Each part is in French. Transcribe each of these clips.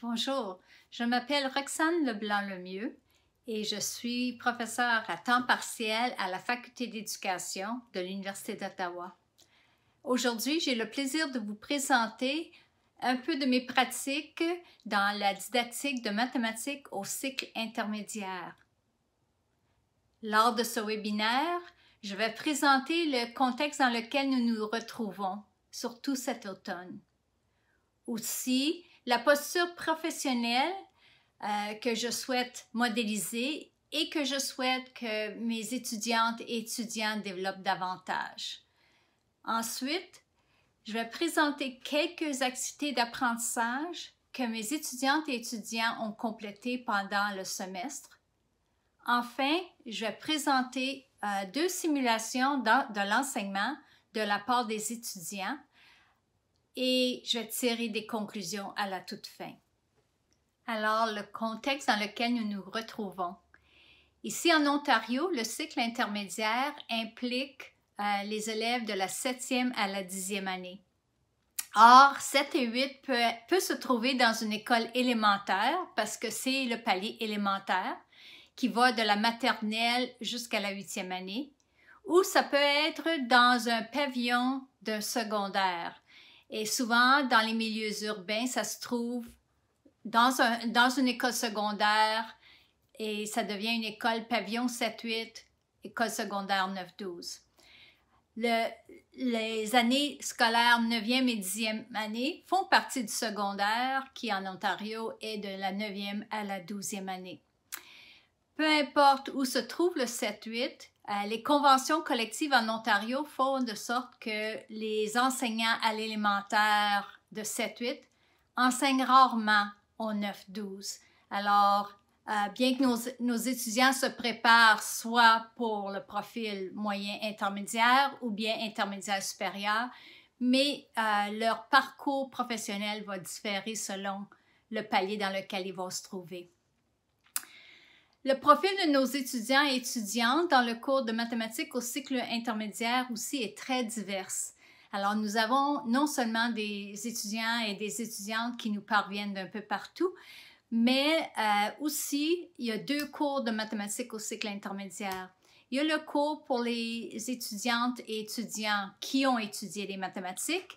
Bonjour, je m'appelle Roxane Leblanc-Lemieux et je suis professeure à temps partiel à la Faculté d'éducation de l'Université d'Ottawa. Aujourd'hui, j'ai le plaisir de vous présenter un peu de mes pratiques dans la didactique de mathématiques au cycle intermédiaire. Lors de ce webinaire, je vais présenter le contexte dans lequel nous nous retrouvons, surtout cet automne. Aussi, la posture professionnelle que je souhaite modéliser et que je souhaite que mes étudiantes et étudiants développent davantage. Ensuite, je vais présenter quelques activités d'apprentissage que mes étudiantes et étudiants ont complétées pendant le semestre. Enfin, je vais présenter deux simulations de l'enseignement de la part des étudiants et je vais tirer des conclusions à la toute fin. Alors, le contexte dans lequel nous nous retrouvons. Ici en Ontario, le cycle intermédiaire implique les élèves de la 7e à la 10e année. Or, 7 et 8 peut se trouver dans une école élémentaire parce que c'est le palier élémentaire qui va de la maternelle jusqu'à la 8e année, ou ça peut être dans un pavillon d'un secondaire. Et souvent, dans les milieux urbains, ça se trouve dans une école secondaire et ça devient une école pavillon 7-8, école secondaire 9-12. Les années scolaires 9e et 10e année font partie du secondaire qui, en Ontario, est de la 9e à la 12e année. Peu importe où se trouve le 7-8, les conventions collectives en Ontario font de sorte que les enseignants à l'élémentaire de 7-8 enseignent rarement au 9-12. Alors, bien que nos étudiants se préparent soit pour le profil moyen intermédiaire ou bien intermédiaire supérieur, mais leur parcours professionnel va différer selon le palier dans lequel ils vont se trouver. Le profil de nos étudiants et étudiantes dans le cours de mathématiques au cycle intermédiaire aussi est très divers. Alors, nous avons non seulement des étudiants et des étudiantes qui nous parviennent d'un peu partout, mais aussi, il y a deux cours de mathématiques au cycle intermédiaire. Il y a le cours pour les étudiantes et étudiants qui ont étudié les mathématiques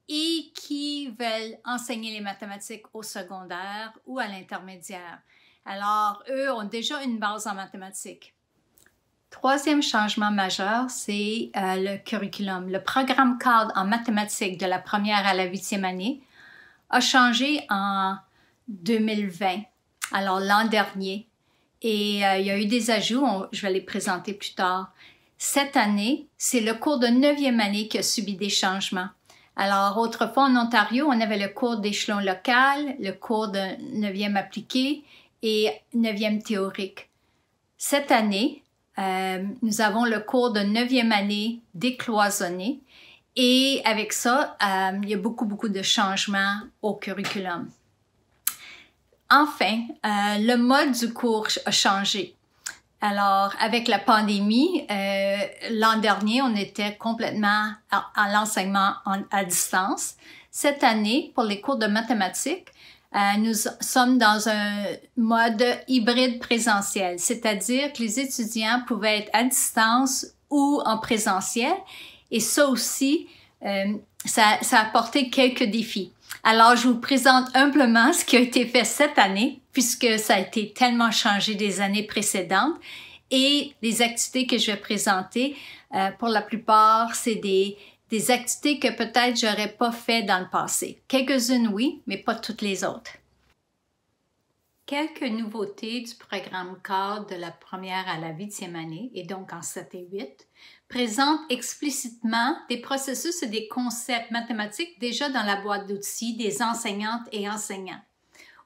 et qui veulent enseigner les mathématiques au secondaire ou à l'intermédiaire. Alors, eux ont déjà une base en mathématiques. Troisième changement majeur, c'est le curriculum. Le programme cadre en mathématiques de la première à la 8e année a changé en 2020, alors l'an dernier. Et il y a eu des ajouts, je vais les présenter plus tard. Cette année, c'est le cours de 9e année qui a subi des changements. Alors, autrefois en Ontario, on avait le cours d'échelon local, le cours de 9e appliqué et 9e théorique. Cette année, nous avons le cours de 9e année décloisonné et avec ça, il y a beaucoup de changements au curriculum. Enfin, le mode du cours a changé. Alors, avec la pandémie, l'an dernier, on était complètement à l'enseignement à distance. Cette année, pour les cours de mathématiques, nous sommes dans un mode hybride présentiel, c'est-à-dire que les étudiants pouvaient être à distance ou en présentiel. Et ça aussi, ça a apporté quelques défis. Alors, je vous présente humblement ce qui a été fait cette année, puisque ça a été tellement changé des années précédentes. Et les activités que je vais présenter, pour la plupart, c'est des activités que peut-être j'aurais pas fait dans le passé. Quelques-unes, oui, mais pas toutes les autres. Quelques nouveautés du programme cadre de la première à la 8e année, et donc en 7 et 8, présentent explicitement des processus et des concepts mathématiques déjà dans la boîte d'outils des enseignantes et enseignants,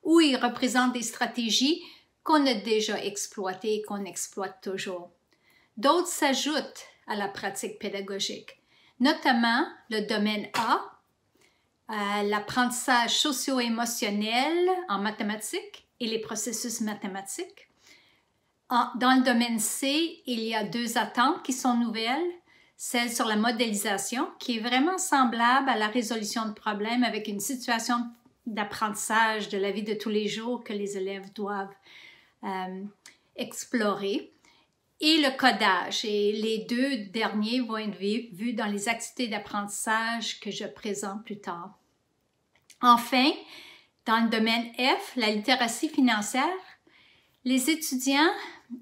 où ils représentent des stratégies qu'on a déjà exploitées et qu'on exploite toujours. D'autres s'ajoutent à la pratique pédagogique, notamment le domaine A, l'apprentissage socio-émotionnel en mathématiques et les processus mathématiques. Dans le domaine C, il y a deux attentes qui sont nouvelles. Celle sur la modélisation, qui est vraiment semblable à la résolution de problèmes avec une situation d'apprentissage de la vie de tous les jours que les élèves doivent explorer, et le codage. Et les deux derniers vont être vus dans les activités d'apprentissage que je présente plus tard. Enfin, dans le domaine F, la littératie financière, les étudiants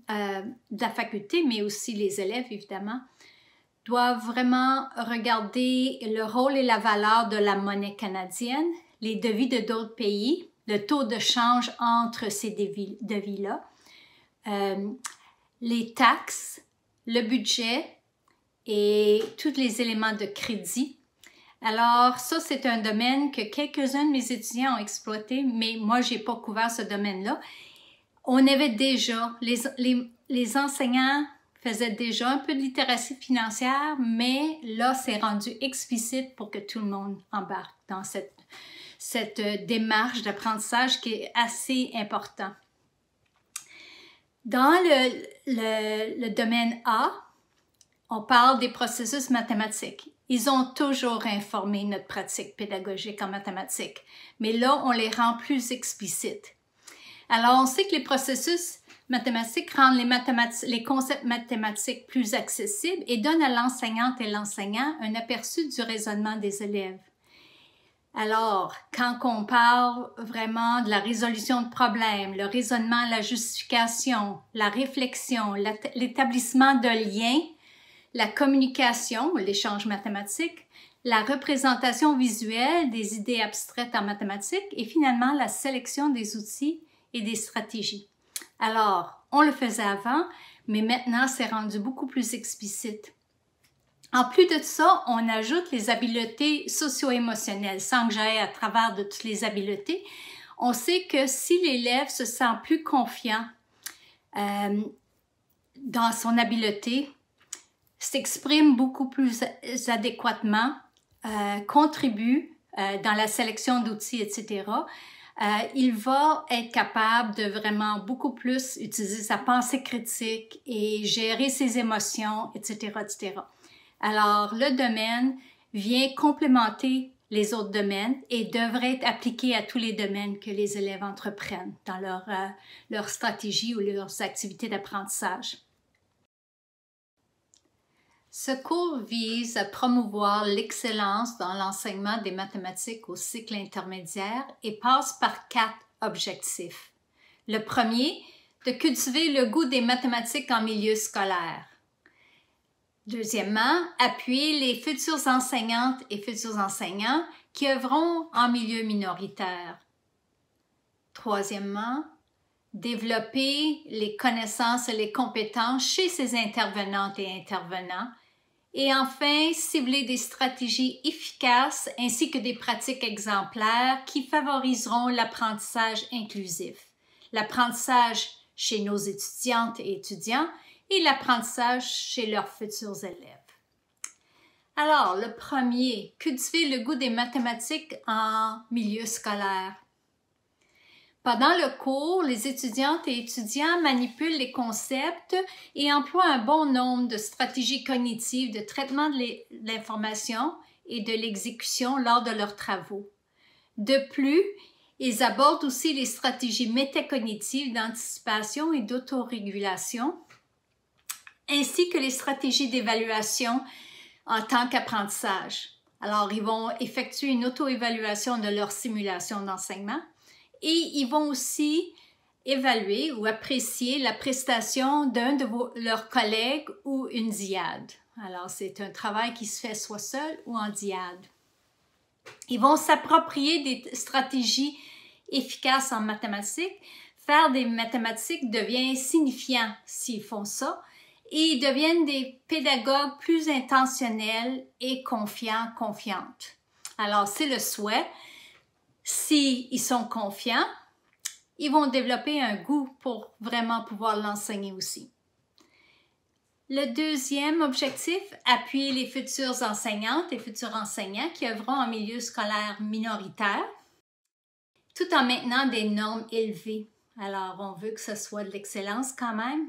de la faculté, mais aussi les élèves évidemment, doivent vraiment regarder le rôle et la valeur de la monnaie canadienne, les devis de d'autres pays, le taux de change entre ces devis-là, les taxes, le budget et tous les éléments de crédit. Alors ça, c'est un domaine que quelques-uns de mes étudiants ont exploité, mais moi, je n'ai pas couvert ce domaine-là. On avait déjà, les enseignants faisaient déjà un peu de littératie financière, mais là, c'est rendu explicite pour que tout le monde embarque dans cette démarche d'apprentissage qui est assez important. Dans le domaine A, on parle des processus mathématiques. Ils ont toujours informé notre pratique pédagogique en mathématiques, mais là, on les rend plus explicites. Alors, on sait que les processus mathématiques rendent les concepts mathématiques plus accessibles et donnent à l'enseignante et l'enseignant un aperçu du raisonnement des élèves. Alors, quand on parle vraiment de la résolution de problèmes, le raisonnement, la justification, la réflexion, l'établissement de liens, la communication, l'échange mathématique, la représentation visuelle des idées abstraites en mathématiques et finalement la sélection des outils et des stratégies. Alors, on le faisait avant, mais maintenant c'est rendu beaucoup plus explicite. En plus de ça, on ajoute les habiletés socio-émotionnelles. Sans que j'aille à travers de toutes les habiletés, on sait que si l'élève se sent plus confiant dans son habileté, s'exprime beaucoup plus adéquatement, contribue dans la sélection d'outils, etc., il va être capable de vraiment beaucoup plus utiliser sa pensée critique et gérer ses émotions, etc., etc. Alors, le domaine vient complémenter les autres domaines et devrait être appliqué à tous les domaines que les élèves entreprennent dans leur stratégie ou leurs activités d'apprentissage. Ce cours vise à promouvoir l'excellence dans l'enseignement des mathématiques au cycle intermédiaire et passe par 4 objectifs. Le premier, de cultiver le goût des mathématiques en milieu scolaire. Deuxièmement, appuyer les futures enseignantes et futurs enseignants qui œuvront en milieu minoritaire. Troisièmement, développer les connaissances et les compétences chez ces intervenantes et intervenants. Et enfin, cibler des stratégies efficaces ainsi que des pratiques exemplaires qui favoriseront l'apprentissage inclusif. L'apprentissage chez nos étudiantes et étudiants et l'apprentissage chez leurs futurs élèves. Alors, le premier, cultiver le goût des mathématiques en milieu scolaire. Pendant le cours, les étudiantes et étudiants manipulent les concepts et emploient un bon nombre de stratégies cognitives de traitement de l'information et de l'exécution lors de leurs travaux. De plus, ils abordent aussi les stratégies métacognitives d'anticipation et d'autorégulation, ainsi que les stratégies d'évaluation en tant qu'apprentissage. Alors, ils vont effectuer une auto-évaluation de leur simulation d'enseignement et ils vont aussi évaluer ou apprécier la prestation d'un de leurs collègues ou une dyade. Alors, c'est un travail qui se fait soit seul ou en dyade. Ils vont s'approprier des stratégies efficaces en mathématiques. Faire des mathématiques devient signifiant s'ils font ça. Et ils deviennent des pédagogues plus intentionnels et confiants, confiantes. Alors, c'est le souhait. S'ils sont confiants, ils vont développer un goût pour vraiment pouvoir l'enseigner aussi. Le deuxième objectif, appuyer les futures enseignantes et futurs enseignants qui œuvront en milieu scolaire minoritaire, tout en maintenant des normes élevées. Alors, on veut que ce soit de l'excellence quand même.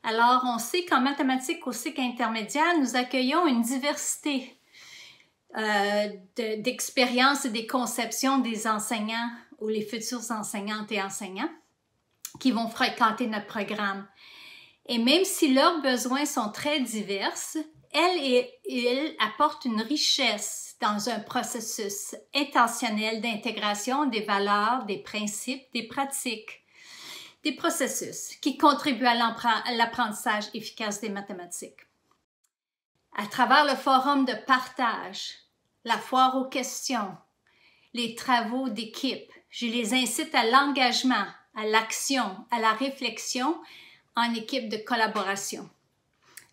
Alors, on sait qu'en mathématiques au cycle intermédiaire, nous accueillons une diversité d'expérience et des conceptions des enseignants ou les futurs enseignantes et enseignants qui vont fréquenter notre programme. Et même si leurs besoins sont très divers, elles et ils apportent une richesse dans un processus intentionnel d'intégration des valeurs, des principes, des pratiques, des processus qui contribuent à l'apprentissage efficace des mathématiques. À travers le forum de partage, la foire aux questions, les travaux d'équipe, je les incite à l'engagement, à l'action, à la réflexion en équipe de collaboration.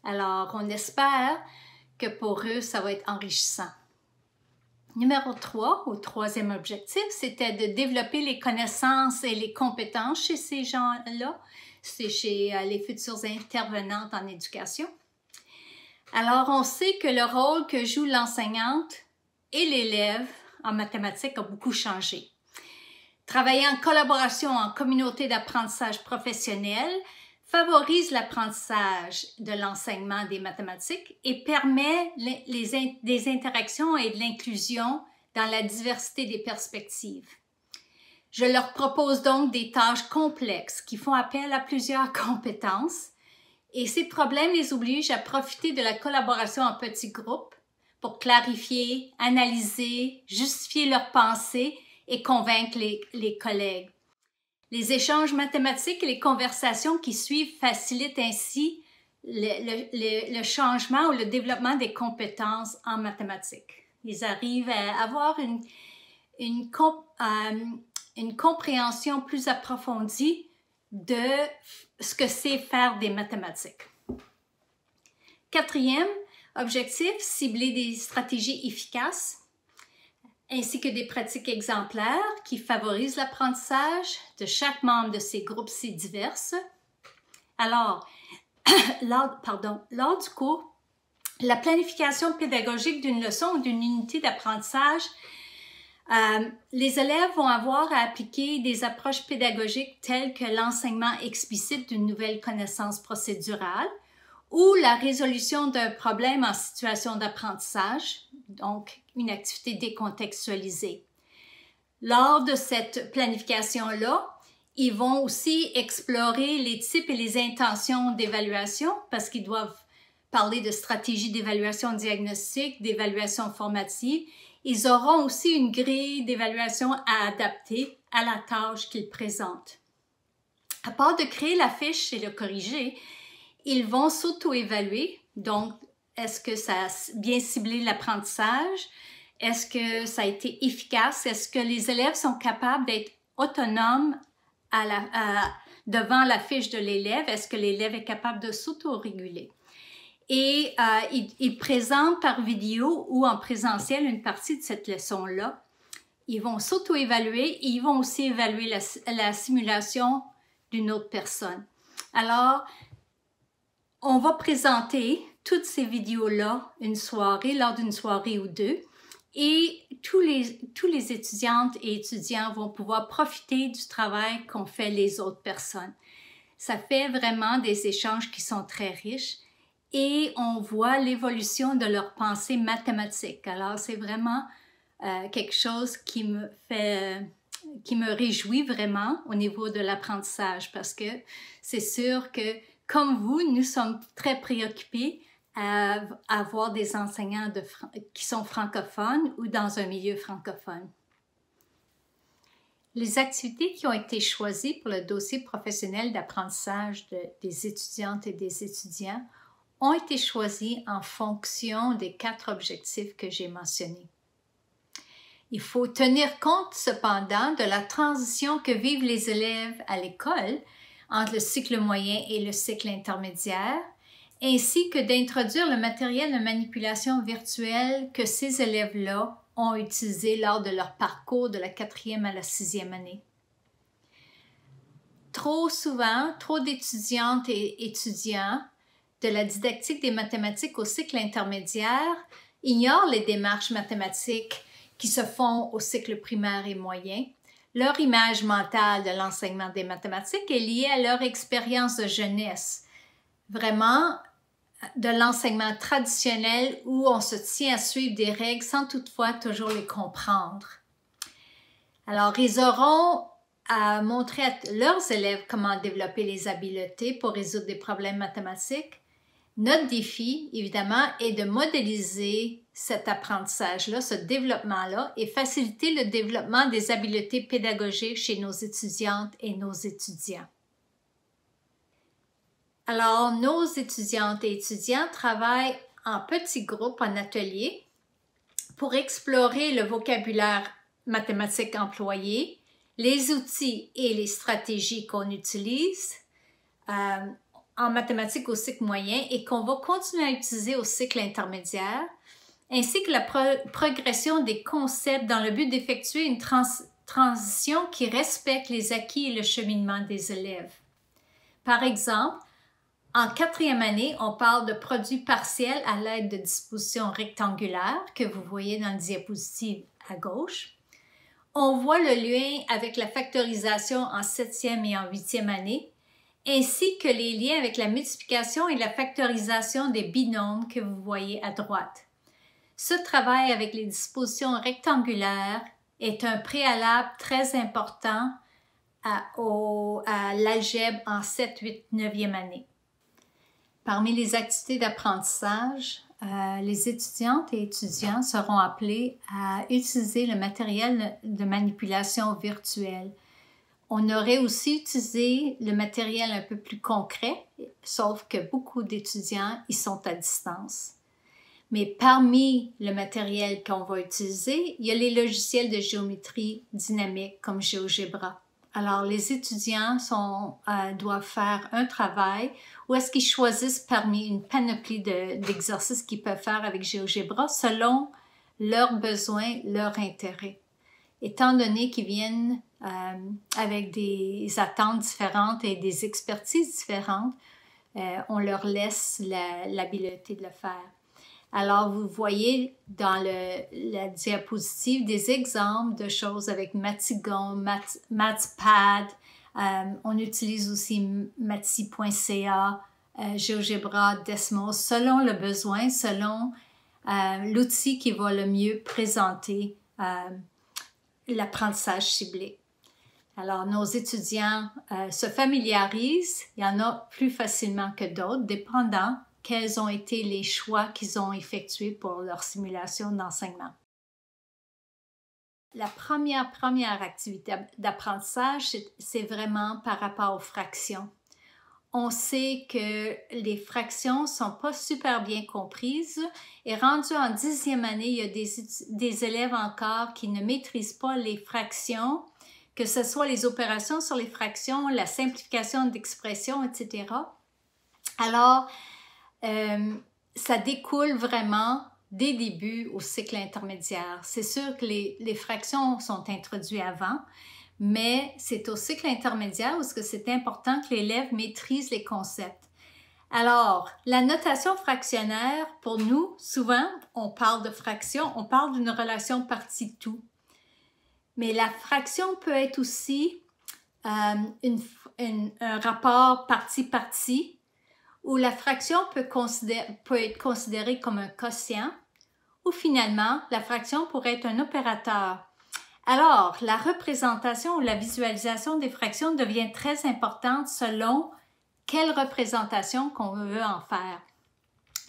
Alors, on espère que pour eux, ça va être enrichissant. Numéro 3, ou troisième objectif, c'était de développer les connaissances et les compétences chez ces gens-là, c'est chez les futures intervenantes en éducation. Alors, on sait que le rôle que joue l'enseignante et l'élève en mathématiques a beaucoup changé. Travailler en collaboration en communauté d'apprentissage professionnel favorise l'apprentissage de l'enseignement des mathématiques et permet des interactions et de l'inclusion dans la diversité des perspectives. Je leur propose donc des tâches complexes qui font appel à plusieurs compétences et ces problèmes les obligent à profiter de la collaboration en petits groupes pour clarifier, analyser, justifier leurs pensées et convaincre les collègues. Les échanges mathématiques et les conversations qui suivent facilitent ainsi le changement ou le développement des compétences en mathématiques. Ils arrivent à avoir une compréhension plus approfondie de ce que c'est faire des mathématiques. Quatrième objectif, cibler des stratégies efficaces ainsi que des pratiques exemplaires qui favorisent l'apprentissage de chaque membre de ces groupes si divers. Alors, lors du cours, la planification pédagogique d'une leçon ou d'une unité d'apprentissage, les élèves vont avoir à appliquer des approches pédagogiques telles que l'enseignement explicite d'une nouvelle connaissance procédurale ou la résolution d'un problème en situation d'apprentissage, donc une activité décontextualisée. Lors de cette planification-là, ils vont aussi explorer les types et les intentions d'évaluation parce qu'ils doivent parler de stratégies d'évaluation diagnostique, d'évaluation formative. Ils auront aussi une grille d'évaluation à adapter à la tâche qu'ils présentent. À part de créer la fiche et le corriger, ils vont s'auto-évaluer. Donc, est-ce que ça a bien ciblé l'apprentissage? Est-ce que ça a été efficace? Est-ce que les élèves sont capables d'être autonomes devant la fiche de l'élève? Est-ce que l'élève est capable de s'auto-réguler? Et ils présentent par vidéo ou en présentiel une partie de cette leçon-là. Ils vont s'auto-évaluer et ils vont aussi évaluer la simulation d'une autre personne. Alors, on va présenter toutes ces vidéos-là lors d'une soirée ou deux et tous les étudiantes et étudiants vont pouvoir profiter du travail qu'ont fait les autres personnes. Ça fait vraiment des échanges qui sont très riches et on voit l'évolution de leur pensée mathématique. Alors, c'est vraiment quelque chose qui me réjouit vraiment au niveau de l'apprentissage parce que c'est sûr que comme vous, nous sommes très préoccupés à avoir des enseignants qui sont francophones ou dans un milieu francophone. Les activités qui ont été choisies pour le dossier professionnel d'apprentissage des étudiantes et des étudiants ont été choisies en fonction des 4 objectifs que j'ai mentionnés. Il faut tenir compte cependant de la transition que vivent les élèves à l'école entre le cycle moyen et le cycle intermédiaire, ainsi que d'introduire le matériel de manipulation virtuelle que ces élèves-là ont utilisé lors de leur parcours de la 4e à la 6e année. Trop souvent, trop d'étudiantes et étudiants de la didactique des mathématiques au cycle intermédiaire ignorent les démarches mathématiques qui se font au cycle primaire et moyen. Leur image mentale de l'enseignement des mathématiques est liée à leur expérience de jeunesse. Vraiment, de l'enseignement traditionnel où on se tient à suivre des règles sans toutefois toujours les comprendre. Alors, ils auront à montrer à leurs élèves comment développer les habiletés pour résoudre des problèmes mathématiques. Notre défi, évidemment, est de modéliser cet apprentissage-là, ce développement-là, et faciliter le développement des habiletés pédagogiques chez nos étudiantes et nos étudiants. Alors, nos étudiantes et étudiants travaillent en petits groupes, en ateliers, pour explorer le vocabulaire mathématique employé, les outils et les stratégies qu'on utilise en mathématiques au cycle moyen et qu'on va continuer à utiliser au cycle intermédiaire, ainsi que la progression des concepts dans le but d'effectuer une transition qui respecte les acquis et le cheminement des élèves. Par exemple, en 4e année, on parle de produits partiels à l'aide de dispositions rectangulaires que vous voyez dans la diapositive à gauche. On voit le lien avec la factorisation en 7e et en 8e année, ainsi que les liens avec la multiplication et la factorisation des binômes que vous voyez à droite. Ce travail avec les dispositions rectangulaires est un préalable très important à l'algèbre en 7, 8, 9e année. Parmi les activités d'apprentissage, les étudiantes et étudiants seront appelés à utiliser le matériel de manipulation virtuelle. On aurait aussi utilisé le matériel un peu plus concret, sauf que beaucoup d'étudiants y sont à distance. Mais parmi le matériel qu'on va utiliser, il y a les logiciels de géométrie dynamique comme GeoGebra. Alors, les étudiants doivent faire un travail où est-ce qu'ils choisissent parmi une panoplie d'exercices qu'ils peuvent faire avec GeoGebra selon leurs besoins, leurs intérêts. Étant donné qu'ils viennent avec des attentes différentes et des expertises différentes, on leur laisse l'habileté de le faire. Alors, vous voyez dans la diapositive des exemples de choses avec Matigon, Mathpad. On utilise aussi Mati.ca, GeoGebra, Desmos, selon le besoin, selon l'outil qui va le mieux présenter l'apprentissage ciblé. Alors, nos étudiants se familiarisent, il y en a plus facilement que d'autres, dépendant quels ont été les choix qu'ils ont effectués pour leur simulation d'enseignement. La première activité d'apprentissage, c'est vraiment par rapport aux fractions. On sait que les fractions ne sont pas super bien comprises et rendu en 10e année, il y a des élèves encore qui ne maîtrisent pas les fractions, que ce soit les opérations sur les fractions, la simplification d'expressions, etc. Alors, ça découle vraiment des débuts au cycle intermédiaire. C'est sûr que les fractions sont introduites avant, mais c'est au cycle intermédiaire où c'est important que l'élève maîtrise les concepts. Alors, la notation fractionnaire, pour nous, souvent, on parle de fraction, on parle d'une relation partie-tout. Mais la fraction peut être aussi un rapport partie-partie, où la fraction peut être considérée comme un quotient, ou finalement, la fraction pourrait être un opérateur. Alors, la représentation ou la visualisation des fractions devient très importante selon quelle représentation qu'on veut en faire.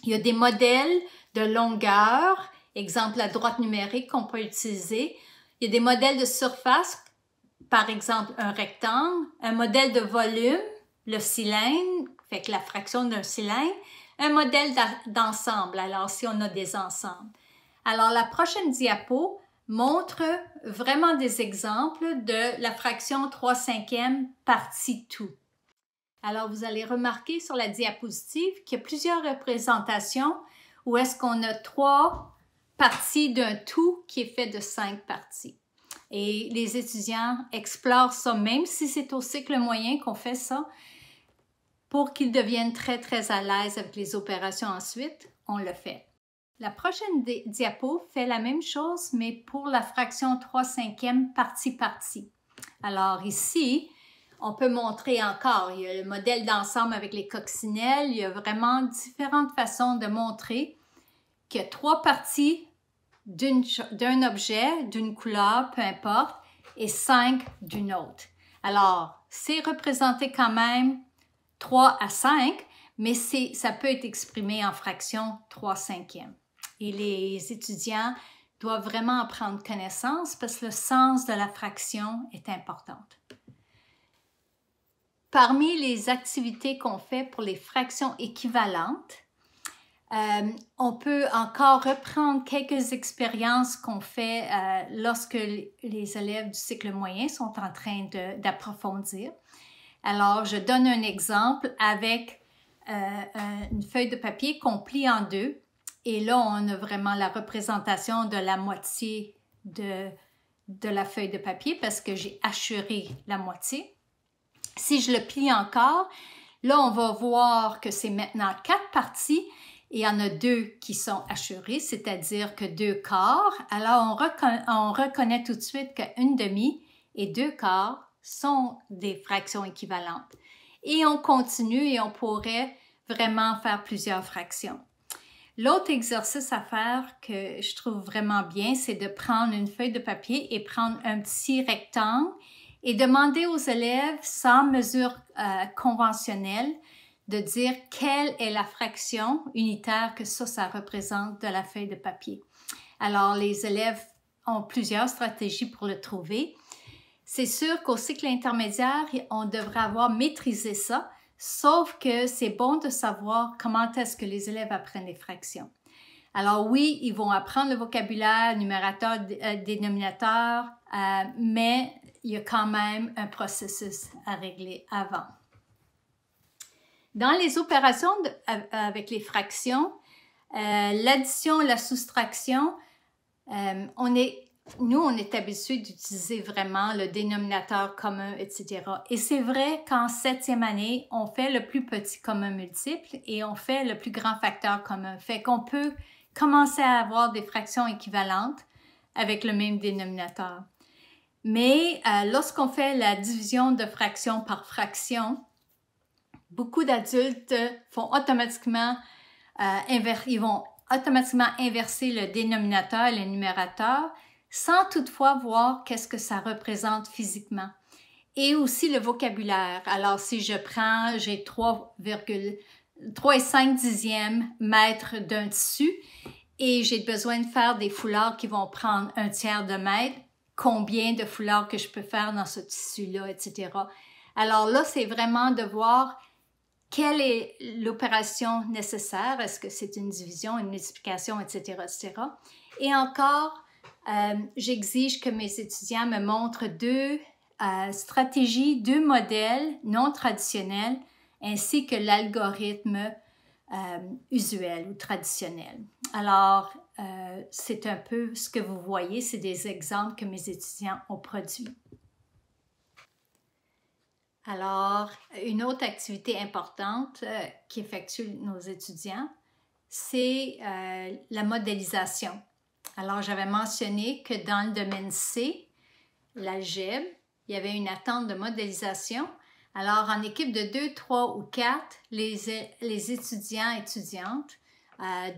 Il y a des modèles de longueur, exemple la droite numérique qu'on peut utiliser. Il y a des modèles de surface, par exemple un rectangle, un modèle de volume, le cylindre, fait que la fraction d'un cylindre, un modèle d'ensemble, alors si on a des ensembles. Alors la prochaine diapo montre vraiment des exemples de la fraction 3/5 partie tout. Alors vous allez remarquer sur la diapositive qu'il y a plusieurs représentations où est-ce qu'on a 3 parties d'un tout qui est fait de 5 parties. Et les étudiants explorent ça, même si c'est au cycle moyen qu'on fait ça, pour qu'ils deviennent très, très à l'aise avec les opérations ensuite, on le fait. La prochaine diapo fait la même chose, mais pour la fraction 3/5 partie-partie. Alors ici, On peut montrer encore, il y a le modèle d'ensemble avec les coccinelles, il y a vraiment différentes façons de montrer qu'il y a 3 parties d'un objet, d'une couleur, peu importe, et 5 d'une autre. Alors, c'est représenté quand même 3 à 5, mais ça peut être exprimé en fraction 3/5. Et les étudiants doivent vraiment en prendre connaissance parce que le sens de la fraction est important. Parmi les activités qu'on fait pour les fractions équivalentes, on peut encore reprendre quelques expériences qu'on fait lorsque les élèves du cycle moyen sont en train d'approfondir. Alors, je donne un exemple avec une feuille de papier qu'on plie en 2. Et là, on a vraiment la représentation de la moitié de la feuille de papier parce que j'ai hachuré la moitié. Si je le plie encore, là, on va voir que c'est maintenant 4 parties et il y en a 2 qui sont hachurées, c'est-à-dire que 2 quarts. Alors, on reconnaît tout de suite qu'une demi et 2 quarts sont des fractions équivalentes. Et on continue et on pourrait vraiment faire plusieurs fractions. L'autre exercice à faire que je trouve vraiment bien, c'est de prendre une feuille de papier et prendre un petit rectangle et demander aux élèves, sans mesure conventionnelle, de dire quelle est la fraction unitaire que ça représente de la feuille de papier. Alors, les élèves ont plusieurs stratégies pour le trouver. C'est sûr qu'au cycle intermédiaire, on devrait avoir maîtrisé ça, sauf que c'est bon de savoir comment est-ce que les élèves apprennent les fractions. Alors oui, ils vont apprendre le vocabulaire, numérateur, dénominateur, mais il y a quand même un processus à régler avant. Dans les opérations avec les fractions, l'addition, la soustraction, nous, on est habitué d'utiliser vraiment le dénominateur commun, etc. Et c'est vrai qu'en 7e année, on fait le plus petit commun multiple et on fait le plus grand facteur commun. Fait qu'on peut commencer à avoir des fractions équivalentes avec le même dénominateur. Mais lorsqu'on fait la division de fraction par fraction, beaucoup d'adultes vont automatiquement inverser le dénominateur et le numérateur sans toutefois voir qu'est-ce que ça représente physiquement. Et aussi le vocabulaire. Alors, si je prends, j'ai 3,5 mètres d'un tissu et j'ai besoin de faire des foulards qui vont prendre 1/3 de mètre, combien de foulards que je peux faire dans ce tissu-là, etc. Alors là, c'est vraiment de voir quelle est l'opération nécessaire. Est-ce que c'est une division, une multiplication, etc., etc. Et encore, j'exige que mes étudiants me montrent 2 stratégies, 2 modèles non traditionnels, ainsi que l'algorithme usuel ou traditionnel. Alors, c'est un peu ce que vous voyez, c'est des exemples que mes étudiants ont produits. Alors, une autre activité importante qu'effectuent nos étudiants, c'est la modélisation. Alors, j'avais mentionné que dans le domaine C, l'algèbre, il y avait une attente de modélisation. Alors, en équipe de 2, 3 ou 4, les étudiants et étudiantes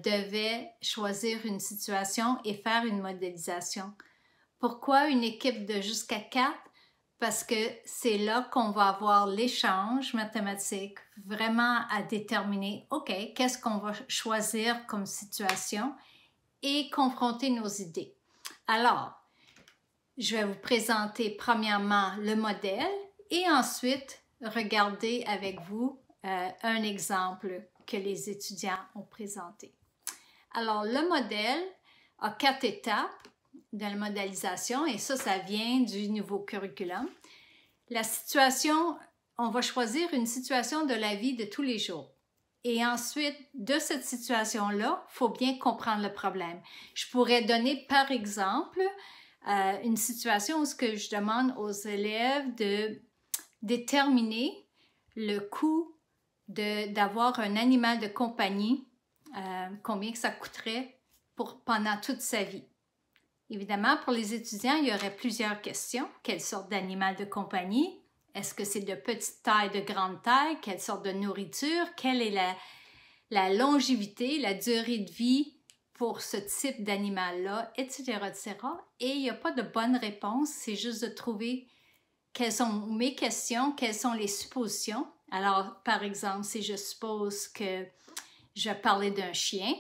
devaient choisir une situation et faire une modélisation. Pourquoi une équipe de jusqu'à 4? Parce que c'est là qu'on va avoir l'échange mathématique vraiment à déterminer, OK, qu'est-ce qu'on va choisir comme situation et confronter nos idées. Alors, je vais vous présenter premièrement le modèle et ensuite regarder avec vous un exemple que les étudiants ont présenté. Alors, le modèle a 4 étapes de la modélisation et ça vient du nouveau curriculum. La situation, on va choisir une situation de la vie de tous les jours. Et ensuite, de cette situation-là, il faut bien comprendre le problème. Je pourrais donner par exemple une situation où je demande aux élèves de déterminer le coût d'avoir un animal de compagnie, combien que ça coûterait pendant toute sa vie. Évidemment, pour les étudiants, il y aurait plusieurs questions. Quelle sorte d'animal de compagnie? Est-ce que c'est de petite taille, de grande taille? Quelle sorte de nourriture? Quelle est la longévité, la durée de vie pour ce type d'animal-là, etc., etc. Et il n'y a pas de bonne réponse, c'est juste de trouver quelles sont mes questions, quelles sont les suppositions. Alors, par exemple, si je suppose que je parlais d'un chien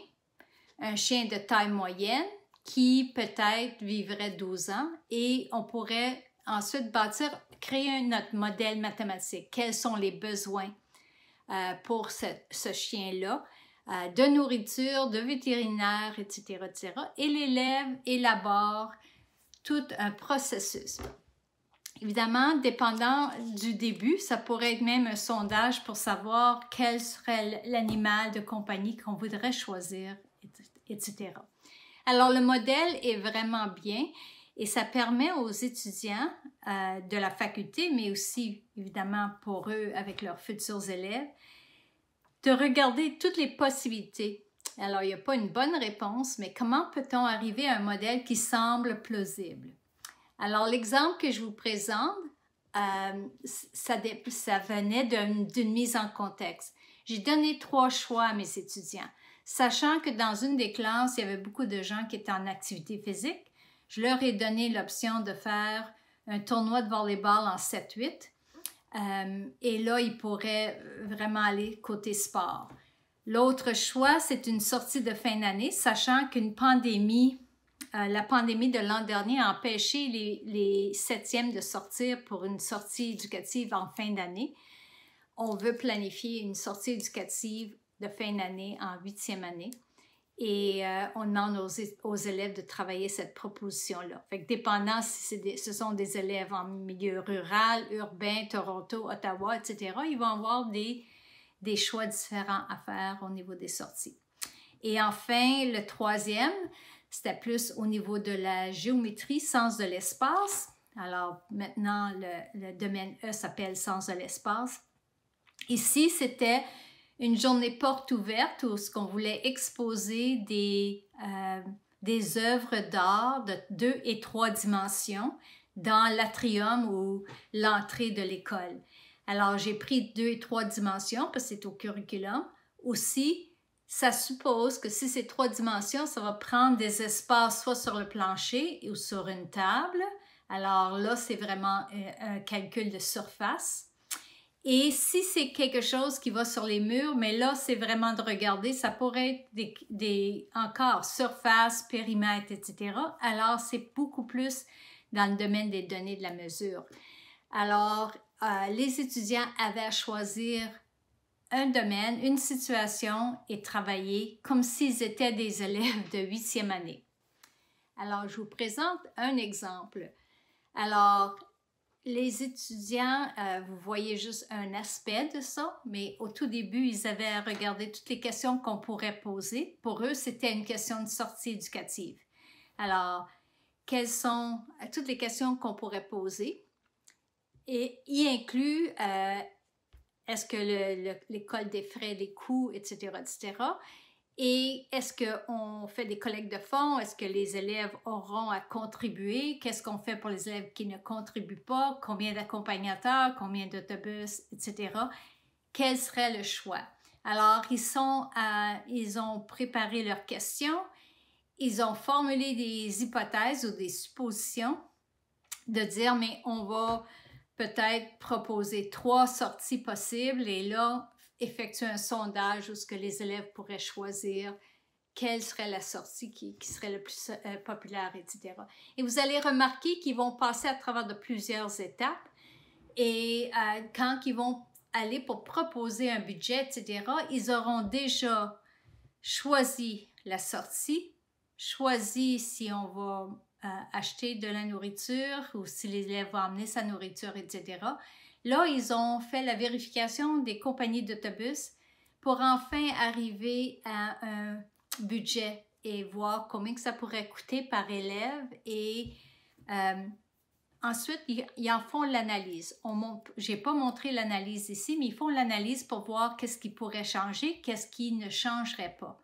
de taille moyenne qui peut-être vivrait 12 ans et on pourrait ensuite créer notre modèle mathématique. Quels sont les besoins pour ce chien-là, de nourriture, de vétérinaire, etc., etc. Et l'élève élabore tout un processus. Évidemment, dépendant du début, ça pourrait être même un sondage pour savoir quel serait l'animal de compagnie qu'on voudrait choisir, etc. Alors, le modèle est vraiment bien et ça permet aux étudiants de la faculté, mais aussi, évidemment, pour eux, avec leurs futurs élèves, de regarder toutes les possibilités. Alors, il n'y a pas une bonne réponse, mais comment peut-on arriver à un modèle qui semble plausible? Alors, l'exemple que je vous présente, ça venait d'une mise en contexte. J'ai donné 3 choix à mes étudiants. Sachant que dans une des classes, il y avait beaucoup de gens qui étaient en activité physique, je leur ai donné l'option de faire un tournoi de volleyball en 7-8. Et là, ils pourraient vraiment aller côté sport. L'autre choix, c'est une sortie de fin d'année, sachant qu'une pandémie, la pandémie de l'an dernier a empêché les 7e de sortir pour une sortie éducative en fin d'année. On veut planifier une sortie éducative de fin d'année en 8e année. Et on demande aux élèves de travailler cette proposition-là. Fait que dépendant si ce sont des élèves en milieu rural, urbain, Toronto, Ottawa, etc., ils vont avoir des choix différents à faire au niveau des sorties. Et enfin, le 3e, c'était plus au niveau de la géométrie, sens de l'espace. Alors maintenant, le domaine E s'appelle sens de l'espace. Ici, c'était une journée porte ouverte où on voulait exposer des œuvres d'art de 2 et 3 dimensions dans l'atrium ou l'entrée de l'école. Alors, j'ai pris 2 et 3 dimensions parce que c'est au curriculum. Aussi, ça suppose que si c'est 3 dimensions, ça va prendre des espaces soit sur le plancher ou sur une table. Alors là, c'est vraiment un calcul de surface. Et si c'est quelque chose qui va sur les murs, mais là, c'est vraiment de regarder, ça pourrait être encore surface, périmètre, etc. Alors, c'est beaucoup plus dans le domaine des données de la mesure. Alors, les étudiants avaient à choisir un domaine, une situation et travailler comme s'ils étaient des élèves de 8e année. Alors, je vous présente un exemple. Alors, les étudiants, vous voyez juste un aspect de ça, mais au tout début, ils avaient à regarder toutes les questions qu'on pourrait poser. Pour eux, c'était une question de sortie éducative. Alors, quelles sont toutes les questions qu'on pourrait poser? Et y inclut, est-ce que l'école défraie les coûts, etc., etc., et est-ce qu'on fait des collectes de fonds? Est-ce que les élèves auront à contribuer? Qu'est-ce qu'on fait pour les élèves qui ne contribuent pas? Combien d'accompagnateurs? Combien d'autobus? Etc. Quel serait le choix? Alors, ils ont préparé leurs questions. Ils ont formulé des hypothèses ou des suppositions de dire, mais on va peut-être proposer 3 sorties possibles et là, effectuer un sondage où ce que les élèves pourraient choisir quelle serait la sortie qui serait le plus populaire, etc. Et vous allez remarquer qu'ils vont passer à travers de plusieurs étapes et quand ils vont aller pour proposer un budget, etc., ils auront déjà choisi la sortie, choisi si on va acheter de la nourriture ou si l'élève va amener sa nourriture, etc. Là, ils ont fait la vérification des compagnies d'autobus pour enfin arriver à un budget et voir combien que ça pourrait coûter par élève. Et ensuite, ils en font l'analyse. Je n'ai pas montré l'analyse ici, mais ils font l'analyse pour voir qu'est-ce qui pourrait changer, qu'est-ce qui ne changerait pas.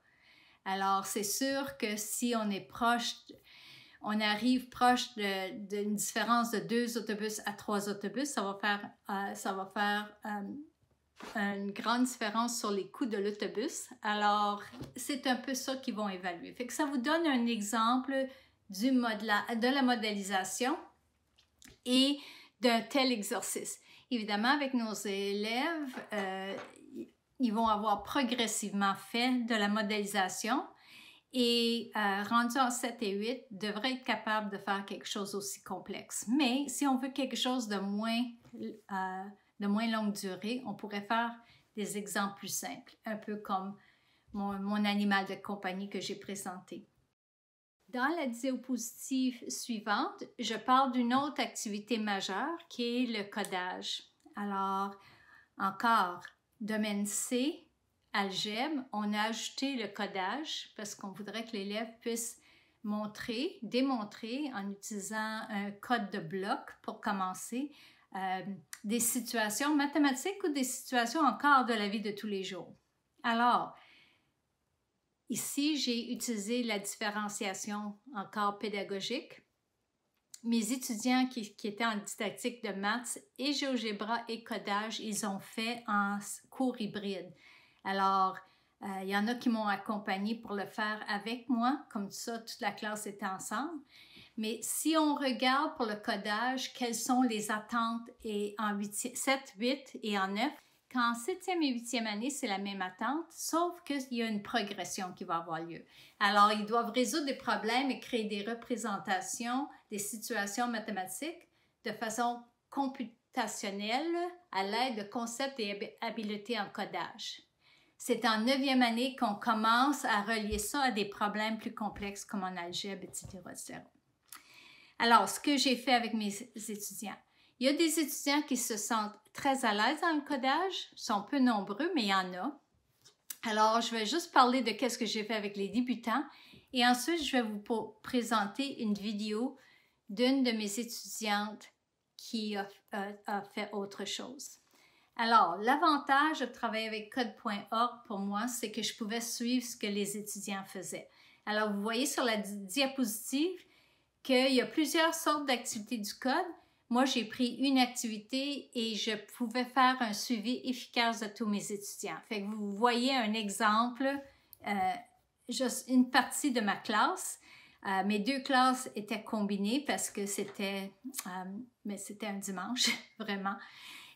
Alors, c'est sûr que si on est proche on arrive proche d'une différence de 2 autobus à 3 autobus, ça va faire une grande différence sur les coûts de l'autobus. Alors, c'est un peu ça qu'ils vont évaluer. Fait que ça vous donne un exemple de la modélisation et d'un tel exercice. Évidemment, avec nos élèves, ils vont avoir progressivement fait de la modélisation et rendus en 7 et 8, devraient être capables de faire quelque chose aussi complexe. Mais si on veut quelque chose de moins longue durée, on pourrait faire des exemples plus simples, un peu comme mon animal de compagnie que j'ai présenté. Dans la diapositive suivante, je parle d'une autre activité majeure qui est le codage. Alors, encore, domaine C, algèbre, on a ajouté le codage parce qu'on voudrait que l'élève puisse démontrer en utilisant un code de bloc pour commencer des situations mathématiques ou des situations encore de la vie de tous les jours. Alors, ici, j'ai utilisé la différenciation encore pédagogique. Mes étudiants qui étaient en didactique de maths et GeoGebra et codage, ils ont fait en cours hybride. Alors, il y en a qui m'ont accompagné pour le faire avec moi, comme ça, toute la classe était ensemble. Mais si on regarde pour le codage, quelles sont les attentes en 7, 8 et en 9, qu'en 7e et 8e année, c'est la même attente, sauf qu'il y a une progression qui va avoir lieu. Alors, ils doivent résoudre des problèmes et créer des représentations, des situations mathématiques de façon computationnelle à l'aide de concepts et habiletés en codage. C'est en 9e année qu'on commence à relier ça à des problèmes plus complexes comme en algèbre, etc., etc. Alors, ce que j'ai fait avec mes étudiants, il y a des étudiants qui se sentent très à l'aise dans le codage, sont peu nombreux, mais il y en a. Alors, je vais juste parler de ce que j'ai fait avec les débutants et ensuite, je vais vous présenter une vidéo d'une de mes étudiantes qui a fait autre chose. Alors, l'avantage de travailler avec code.org pour moi, c'est que je pouvais suivre ce que les étudiants faisaient. Alors, vous voyez sur la diapositive qu'il y a plusieurs sortes d'activités du code. Moi, j'ai pris une activité et je pouvais faire un suivi efficace de tous mes étudiants. Fait que vous voyez un exemple, juste une partie de ma classe. Mes 2 classes étaient combinées parce que c'était un dimanche, vraiment.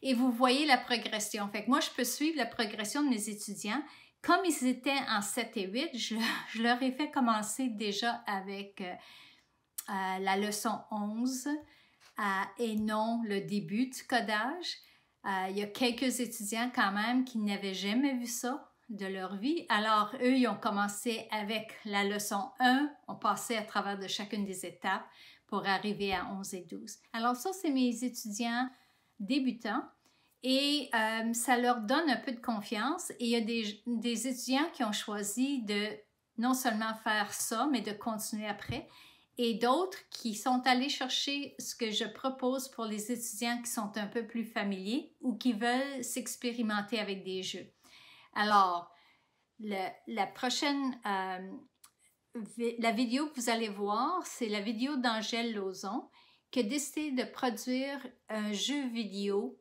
Et vous voyez la progression. Fait que moi, je peux suivre la progression de mes étudiants. Comme ils étaient en 7 et 8, je leur ai fait commencer déjà avec la leçon 11 et non le début du codage. Il y a quelques étudiants quand même qui n'avaient jamais vu ça de leur vie. Alors, eux, ils ont commencé avec la leçon 1, on passait à travers de chacune des étapes pour arriver à 11 et 12. Alors ça, c'est mes étudiants débutants et ça leur donne un peu de confiance. Et il y a des étudiants qui ont choisi de non seulement faire ça, mais de continuer après. Et d'autres qui sont allés chercher ce que je propose pour les étudiants qui sont un peu plus familiers ou qui veulent s'expérimenter avec des jeux. Alors, la prochaine, la vidéo que vous allez voir, c'est la vidéo d'Angèle Lauzon qui a décidé de produire un jeu vidéo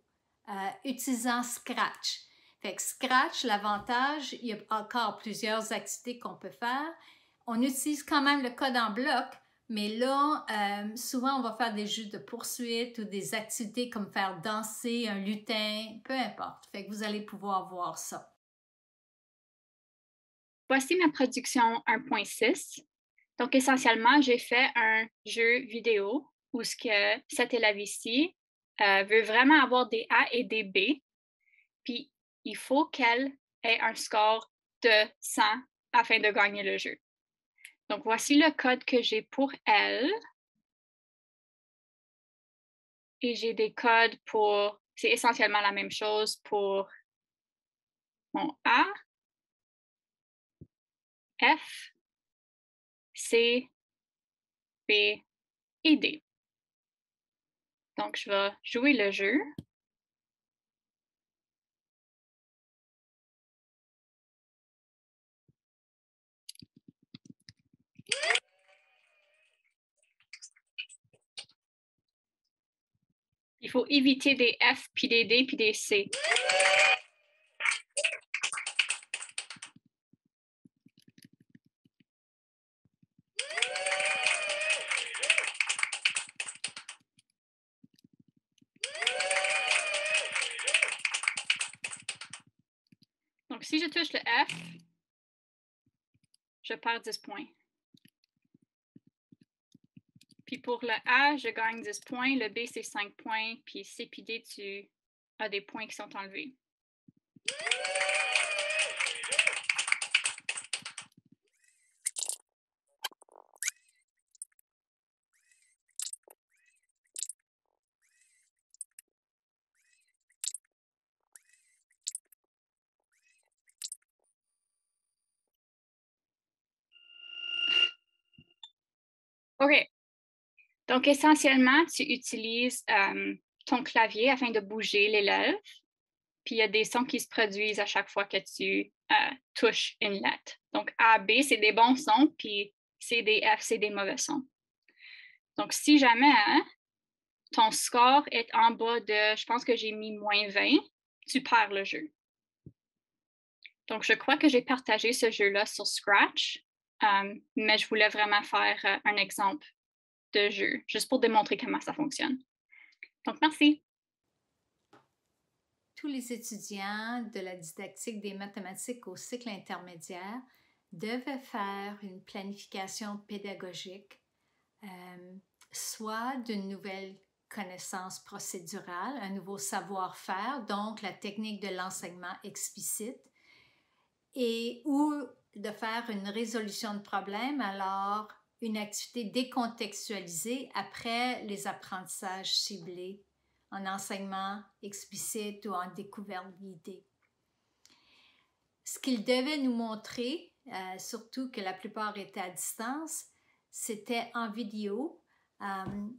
utilisant Scratch. Fait que Scratch, l'avantage, il y a encore plusieurs activités qu'on peut faire. On utilise quand même le code en bloc, mais là, souvent, on va faire des jeux de poursuite ou des activités comme faire danser un lutin, peu importe. Fait que vous allez pouvoir voir ça. Voici ma production 1.6. Donc, essentiellement, j'ai fait un jeu vidéo où cette élève ici veut vraiment avoir des A et des B. Puis, il faut qu'elle ait un score de 100 afin de gagner le jeu. Donc, voici le code que j'ai pour elle. Et j'ai des codes c'est essentiellement la même chose pour mon A, F, C, B et D. Donc, je vais jouer le jeu. Il faut éviter des F, puis des D, puis des C. Donc, si je touche le F, je perds 10 points. Puis pour le A, je gagne 10 points. Le B, c'est 5 points. Puis C puis D, tu as des points qui sont enlevés. OK. Donc, essentiellement, tu utilises ton clavier afin de bouger les lèvres. Puis il y a des sons qui se produisent à chaque fois que tu touches une lettre. Donc, A, B, c'est des bons sons, puis C, D, F, c'est des mauvais sons. Donc, si jamais ton score est en bas de, je pense que j'ai mis -20, tu perds le jeu. Donc, je crois que j'ai partagé ce jeu-là sur Scratch, mais je voulais vraiment faire un exemple de jeu, juste pour démontrer comment ça fonctionne. Donc, merci. Tous les étudiants de la didactique des mathématiques au cycle intermédiaire devaient faire une planification pédagogique, soit d'une nouvelle connaissance procédurale, un nouveau savoir-faire, donc la technique de l'enseignement explicite, et ou de faire une résolution de problème, alors une activité décontextualisée après les apprentissages ciblés en enseignement explicite ou en découverte guidée. Ce qu'ils devaient nous montrer, surtout que la plupart étaient à distance, c'était en vidéo.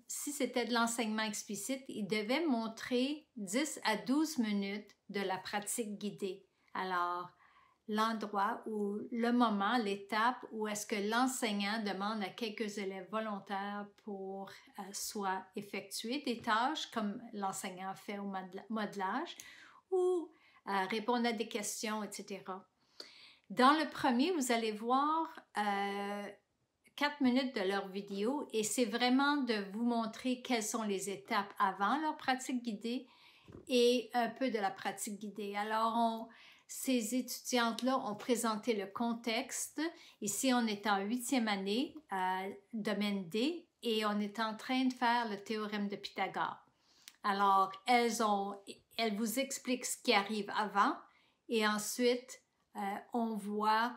Si c'était de l'enseignement explicite, ils devaient montrer 10 à 12 minutes de la pratique guidée. Alors, l'endroit ou le moment, l'étape où est-ce que l'enseignant demande à quelques élèves volontaires pour soit effectuer des tâches comme l'enseignant fait au modelage ou répondre à des questions, etc. Dans le premier, vous allez voir 4 minutes de leur vidéo et c'est vraiment de vous montrer quelles sont les étapes avant leur pratique guidée et un peu de la pratique guidée. Alors, ces étudiantes-là ont présenté le contexte. Ici, on est en 8e année, domaine D, et on est en train de faire le théorème de Pythagore. Alors, elles vous expliquent ce qui arrive avant, et ensuite, on voit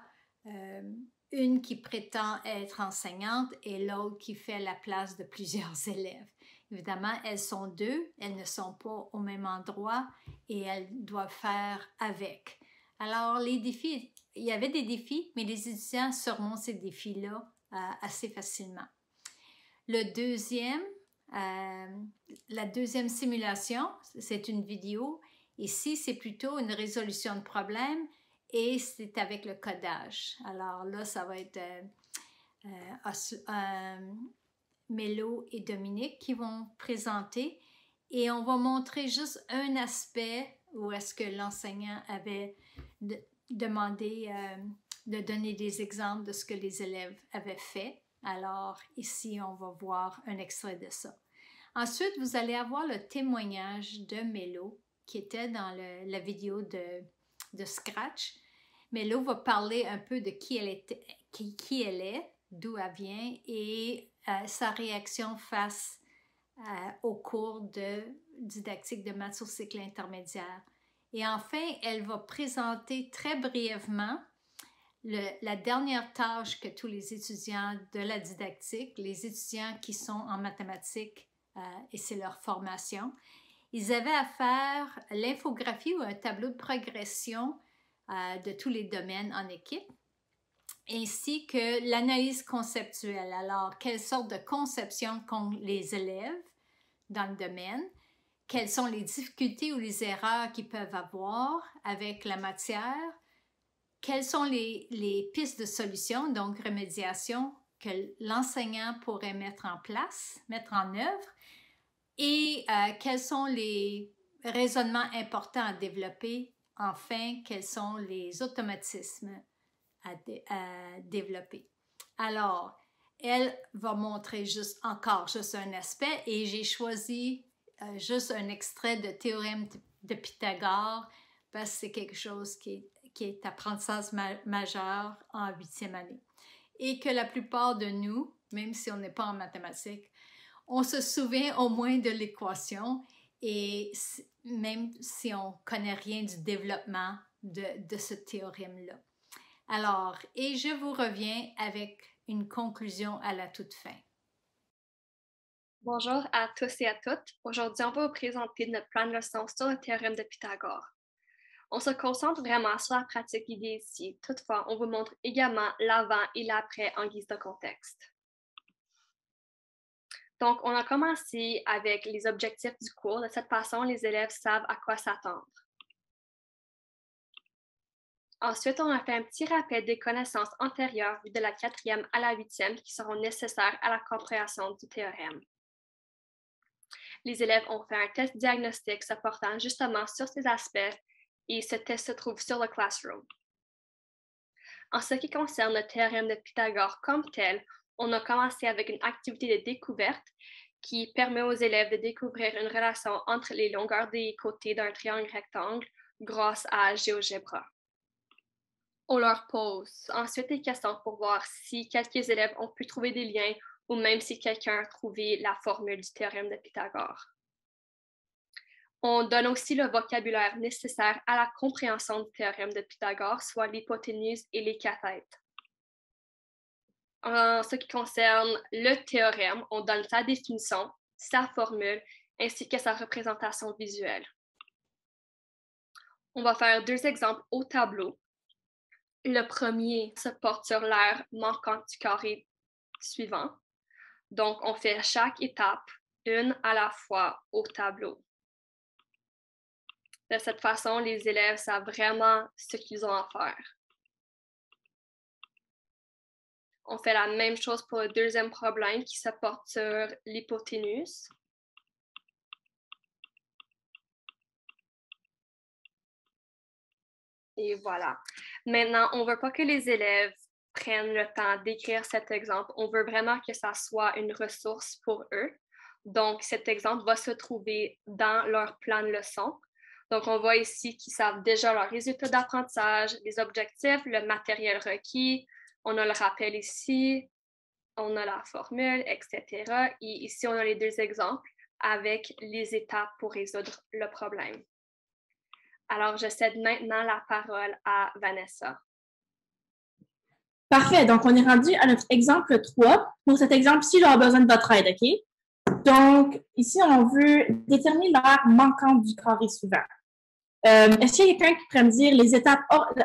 une qui prétend être enseignante et l'autre qui fait la place de plusieurs élèves. Évidemment, elles sont deux, elles ne sont pas au même endroit et elles doivent faire avec. Alors, les défis, il y avait des défis, mais les étudiants surmontent ces défis-là assez facilement. La deuxième simulation, c'est une vidéo. Ici, c'est plutôt une résolution de problème et c'est avec le codage. Alors là, ça va être Mélo et Dominique qui vont présenter et on va montrer juste un aspect où est-ce que l'enseignant avait demandé de donner des exemples de ce que les élèves avaient fait. Alors ici, on va voir un extrait de ça. Ensuite, vous allez avoir le témoignage de Mélo qui était dans la vidéo de Scratch. Mélo va parler un peu de qui elle est, d'où elle vient et sa réaction face au cours de didactique de maths au cycle intermédiaire. Et enfin, elle va présenter très brièvement la dernière tâche que tous les étudiants de la didactique, les étudiants qui sont en mathématiques, et c'est leur formation, ils avaient à faire l'infographie ou un tableau de progression de tous les domaines en équipe, ainsi que l'analyse conceptuelle. Alors, quelle sorte de conception qu'ont les élèves dans le domaine, quelles sont les difficultés ou les erreurs qu'ils peuvent avoir avec la matière, quelles sont les pistes de solution, donc remédiation, que l'enseignant pourrait mettre en place, mettre en œuvre, et quels sont les raisonnements importants à développer. Enfin, quels sont les automatismes à développer. Alors, elle va montrer juste un aspect et j'ai choisi juste un extrait de théorème de Pythagore parce que c'est quelque chose qui est apprentissage majeur en 8e année. Et que la plupart de nous, même si on n'est pas en mathématiques, on se souvient au moins de l'équation et même si on ne connaît rien du développement de ce théorème-là. Alors, et je vous reviens avec une conclusion à la toute fin. Bonjour à tous et à toutes. Aujourd'hui, on va vous présenter notre plan de leçon sur le théorème de Pythagore. On se concentre vraiment sur la pratique guidée ici. Toutefois, on vous montre également l'avant et l'après en guise de contexte. Donc, on a commencé avec les objectifs du cours. De cette façon, les élèves savent à quoi s'attendre. Ensuite, on a fait un petit rappel des connaissances antérieures de la 4e à la 8e qui seront nécessaires à la compréhension du théorème. Les élèves ont fait un test diagnostique se portant justement sur ces aspects et ce test se trouve sur le Classroom. En ce qui concerne le théorème de Pythagore comme tel, on a commencé avec une activité de découverte qui permet aux élèves de découvrir une relation entre les longueurs des côtés d'un triangle rectangle grâce à GeoGebra. On leur pose ensuite des questions pour voir si quelques élèves ont pu trouver des liens ou même si quelqu'un a trouvé la formule du théorème de Pythagore. On donne aussi le vocabulaire nécessaire à la compréhension du théorème de Pythagore, soit l'hypoténuse et les cathètes. En ce qui concerne le théorème, on donne sa définition, sa formule, ainsi que sa représentation visuelle. On va faire 2 exemples au tableau. Le premier se porte sur l'aire manquante du carré suivant. Donc, on fait chaque étape, une à la fois au tableau. De cette façon, les élèves savent vraiment ce qu'ils ont à faire. On fait la même chose pour le deuxième problème qui se porte sur l'hypoténuse. Et voilà. Maintenant, on ne veut pas que les élèves prennent le temps d'écrire cet exemple. On veut vraiment que ça soit une ressource pour eux. Donc, cet exemple va se trouver dans leur plan de leçon. Donc, on voit ici qu'ils savent déjà leurs résultats d'apprentissage, les objectifs, le matériel requis. On a le rappel ici, on a la formule, etc. Et ici, on a les 2 exemples avec les étapes pour résoudre le problème. Alors, je cède maintenant la parole à Vanessa. Parfait. Donc, on est rendu à notre exemple 3. Pour cet exemple-ci, j'aurai besoin de votre aide, OK? Donc, ici, on veut déterminer l'aire manquante du carré suivant. Est-ce qu'il y a quelqu'un qui pourrait me dire les étapes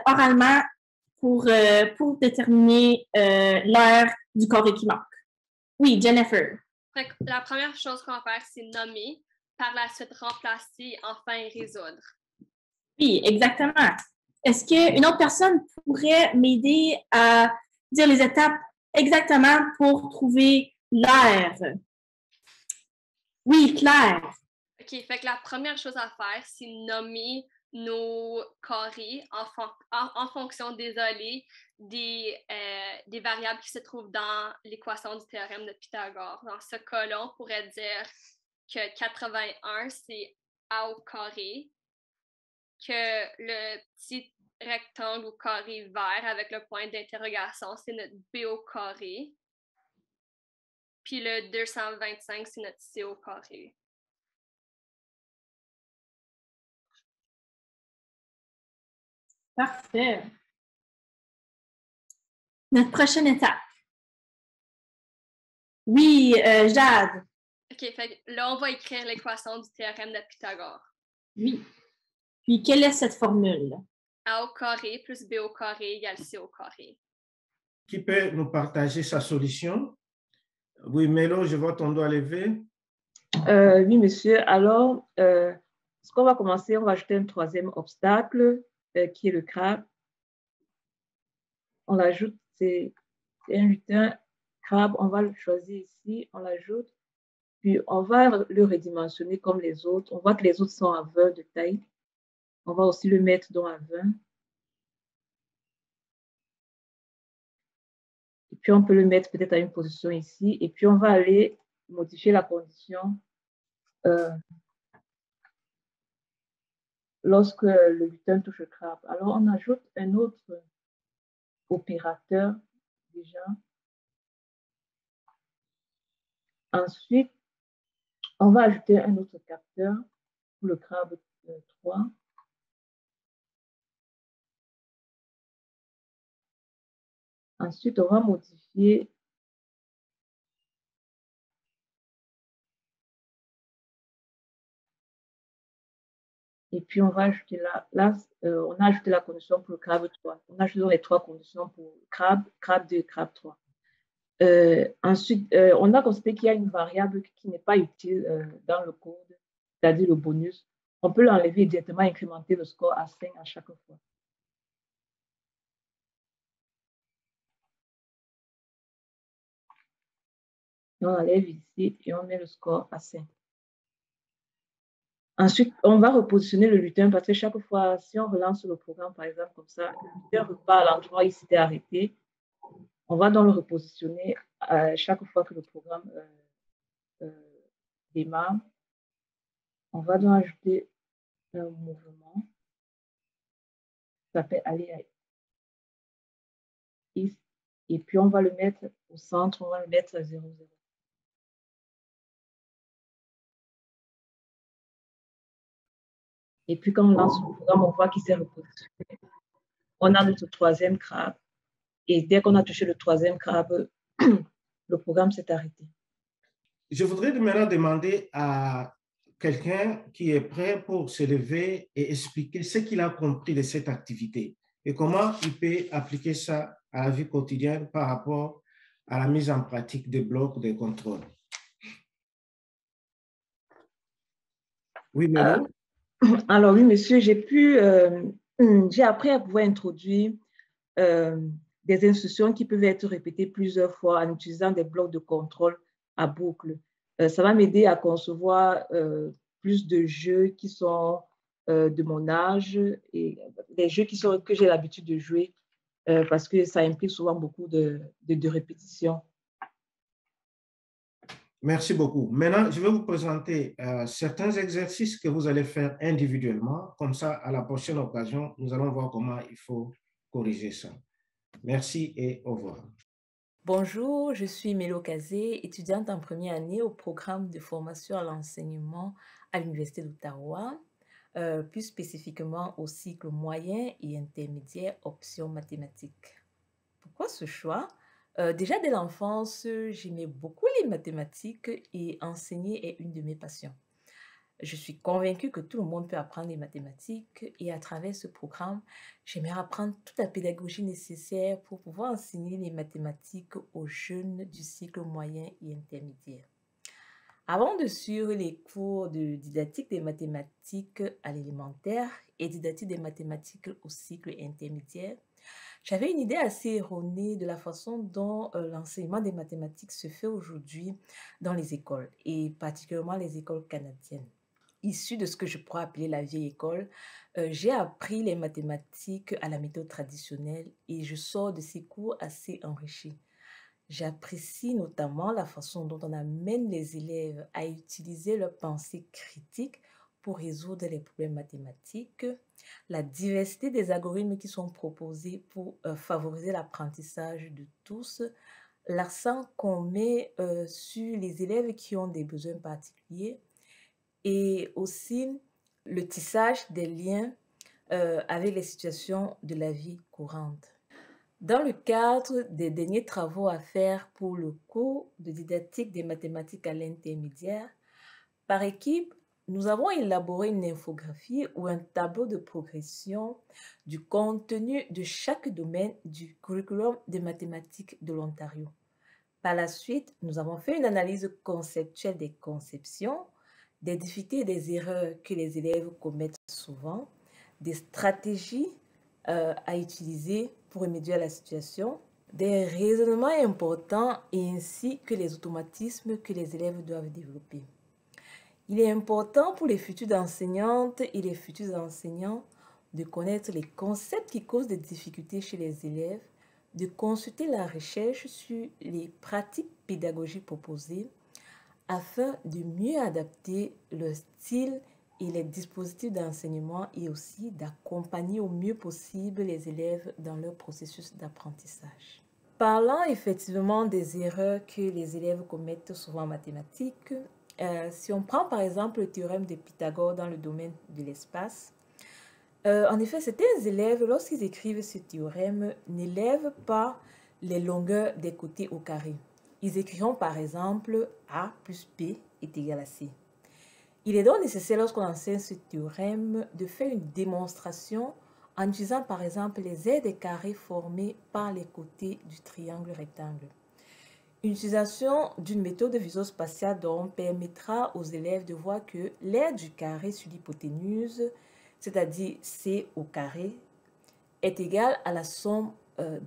oralement pour déterminer l'aire du carré qui manque? Oui, Jennifer. La première chose qu'on va faire, c'est nommer, par la suite remplacer, enfin résoudre. Oui, exactement. Est-ce qu'une autre personne pourrait m'aider à dire les étapes exactement pour trouver l'aire? Oui, Claire. OK, fait que la première chose à faire, c'est nommer nos carrés en fonction, désolé, des variables qui se trouvent dans l'équation du théorème de Pythagore. Dans ce cas-là, on pourrait dire que 81, c'est A au carré, que le petit rectangle au carré vert avec le point d'interrogation, c'est notre B au carré. Puis le 225, c'est notre C au carré. Parfait. Notre prochaine étape. Oui, Jade. OK, fait que là, on va écrire l'équation du théorème de Pythagore. Oui. Puis, quelle est cette formule? A au carré plus B au carré égale C au carré. Qui peut nous partager sa solution? Oui, Mélo, je vois ton doigt levé. Oui, monsieur. Alors, ce qu'on va commencer, on va ajouter un 3e obstacle qui est le crabe. On l'ajoute, c'est un lutin crabe. On va le choisir ici, on l'ajoute. Puis, on va le redimensionner comme les autres. On voit que les autres sont à 20 de taille. On va aussi le mettre donc à 20. Et puis, on peut le mettre peut-être à une position ici. Et puis, on va aller modifier la condition lorsque le lutin touche le crabe. Alors, on ajoute un autre opérateur déjà. Ensuite, on va ajouter un autre capteur pour le crabe 3. Ensuite, on va modifier et puis on va ajouter on a ajouté la condition pour le crabe 3. On a ajouté les 3 conditions pour le crabe 2 et crabe 3. Ensuite, on a constaté qu'il y a une variable qui n'est pas utile dans le code, c'est-à-dire le bonus. On peut l'enlever et directement incrémenter le score à 5 à chaque fois. On enlève ici et on met le score à 5. Ensuite, on va repositionner le lutin parce que chaque fois, si on relance le programme, par exemple, comme ça, le lutin repart à l'endroit où il s'était arrêté. On va donc le repositionner chaque fois que le programme démarre. On va donc ajouter un mouvement. Ça s'appelle aller à Is. Et puis, on va le mettre au centre, on va le mettre à 0, 0. Et puis, quand on lance le programme, on voit qu'il s'est repositionné. On a notre 3e crabe. Et dès qu'on a touché le 3e crabe, le programme s'est arrêté. Je voudrais maintenant demander à quelqu'un qui est prêt pour se lever et expliquer ce qu'il a compris de cette activité et comment il peut appliquer ça à la vie quotidienne par rapport à la mise en pratique des blocs de contrôle. Oui, Mélo? Alors oui, monsieur, j'ai appris à pouvoir introduire des instructions qui peuvent être répétées plusieurs fois en utilisant des blocs de contrôle à boucle. Ça va m'aider à concevoir plus de jeux qui sont de mon âge et des jeux que j'ai l'habitude de jouer parce que ça implique souvent beaucoup de répétitions. Merci beaucoup. Maintenant, je vais vous présenter certains exercices que vous allez faire individuellement. Comme ça, à la prochaine occasion, nous allons voir comment il faut corriger ça. Merci et au revoir. Bonjour, je suis Mélo Kazé, étudiante en première année au programme de formation à l'enseignement à l'Université d'Ottawa, plus spécifiquement au cycle moyen et intermédiaire option mathématiques. Pourquoi ce choix? Déjà dès l'enfance, j'aimais beaucoup les mathématiques et enseigner est une de mes passions. Je suis convaincue que tout le monde peut apprendre les mathématiques et à travers ce programme, j'aimerais apprendre toute la pédagogie nécessaire pour pouvoir enseigner les mathématiques aux jeunes du cycle moyen et intermédiaire. Avant de suivre les cours de didactique des mathématiques à l'élémentaire et didactique des mathématiques au cycle intermédiaire, j'avais une idée assez erronée de la façon dont l'enseignement des mathématiques se fait aujourd'hui dans les écoles, et particulièrement les écoles canadiennes. Issue de ce que je pourrais appeler la vieille école, j'ai appris les mathématiques à la méthode traditionnelle et je sors de ces cours assez enrichie. J'apprécie notamment la façon dont on amène les élèves à utiliser leur pensée critique pour résoudre les problèmes mathématiques, la diversité des algorithmes qui sont proposés pour favoriser l'apprentissage de tous, l'accent qu'on met sur les élèves qui ont des besoins particuliers et aussi le tissage des liens avec les situations de la vie courante. Dans le cadre des derniers travaux à faire pour le cours de didactique des mathématiques à l'intermédiaire, par équipe, nous avons élaboré une infographie ou un tableau de progression du contenu de chaque domaine du curriculum des mathématiques de l'Ontario. Par la suite, nous avons fait une analyse conceptuelle des conceptions, des difficultés et des erreurs que les élèves commettent souvent, des stratégies à utiliser pour remédier à la situation des raisonnements importants ainsi que les automatismes que les élèves doivent développer. Il est important pour les futures enseignantes et les futurs enseignants de connaître les concepts qui causent des difficultés chez les élèves, de consulter la recherche sur les pratiques pédagogiques proposées afin de mieux adapter le style et les dispositifs d'enseignement et aussi d'accompagner au mieux possible les élèves dans leur processus d'apprentissage. Parlant effectivement des erreurs que les élèves commettent souvent en mathématiques, si on prend par exemple le théorème de Pythagore dans le domaine de l'espace, en effet, certains élèves, lorsqu'ils écrivent ce théorème, n'élèvent pas les longueurs des côtés au carré. Ils écriront par exemple A plus B est égal à C. Il est donc nécessaire, lorsqu'on enseigne ce théorème, de faire une démonstration en utilisant par exemple les aires des carrés formés par les côtés du triangle rectangle. Une utilisation d'une méthode de visuospatiale donc permettra aux élèves de voir que l'aire du carré sur l'hypoténuse, c'est-à-dire C au carré, est égale à la somme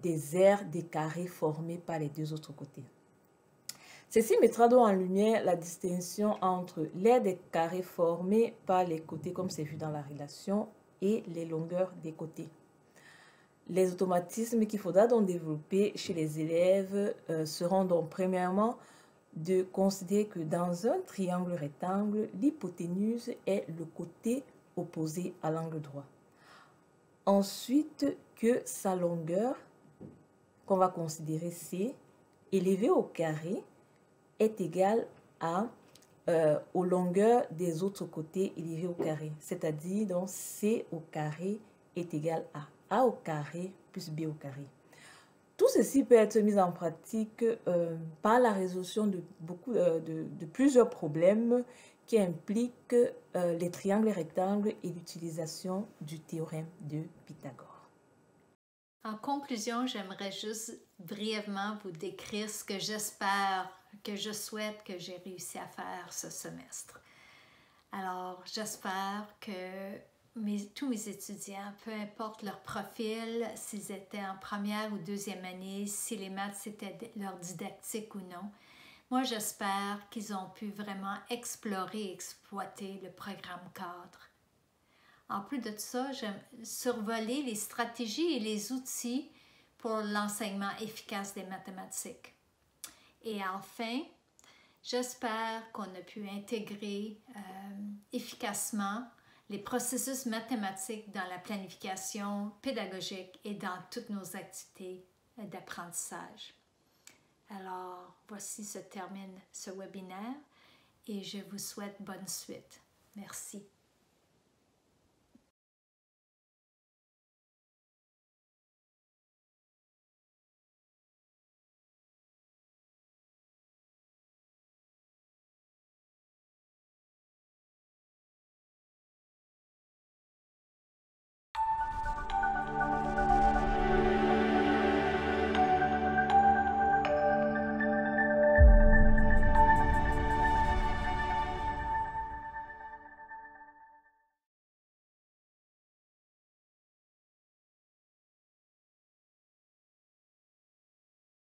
des aires des carrés formés par les deux autres côtés. Ceci mettra donc en lumière la distinction entre l'aire des carrés formés par les côtés, comme c'est vu dans la relation, et les longueurs des côtés. Les automatismes qu'il faudra donc développer chez les élèves seront donc premièrement de considérer que dans un triangle rectangle, l'hypoténuse est le côté opposé à l'angle droit. Ensuite, que sa longueur, qu'on va considérer C, élevée au carré, est égale aux longueurs des autres côtés élevés au carré. C'est-à-dire donc C au carré est égal à A au carré plus B au carré. Tout ceci peut être mis en pratique par la résolution de plusieurs problèmes qui impliquent les triangles et rectangles et l'utilisation du théorème de Pythagore. En conclusion, j'aimerais juste brièvement vous décrire ce que j'espère, que je souhaite que j'ai réussi à faire ce semestre. Alors, j'espère que tous mes étudiants, peu importe leur profil, s'ils étaient en première ou deuxième année, si les maths c'était leur didactique ou non, moi j'espère qu'ils ont pu vraiment explorer et exploiter le programme cadre. En plus de ça, j'aime survoler les stratégies et les outils pour l'enseignement efficace des mathématiques. Et enfin, j'espère qu'on a pu intégrer efficacement les processus mathématiques dans la planification pédagogique et dans toutes nos activités d'apprentissage. Alors, voici se termine ce webinaire et je vous souhaite bonne suite. Merci.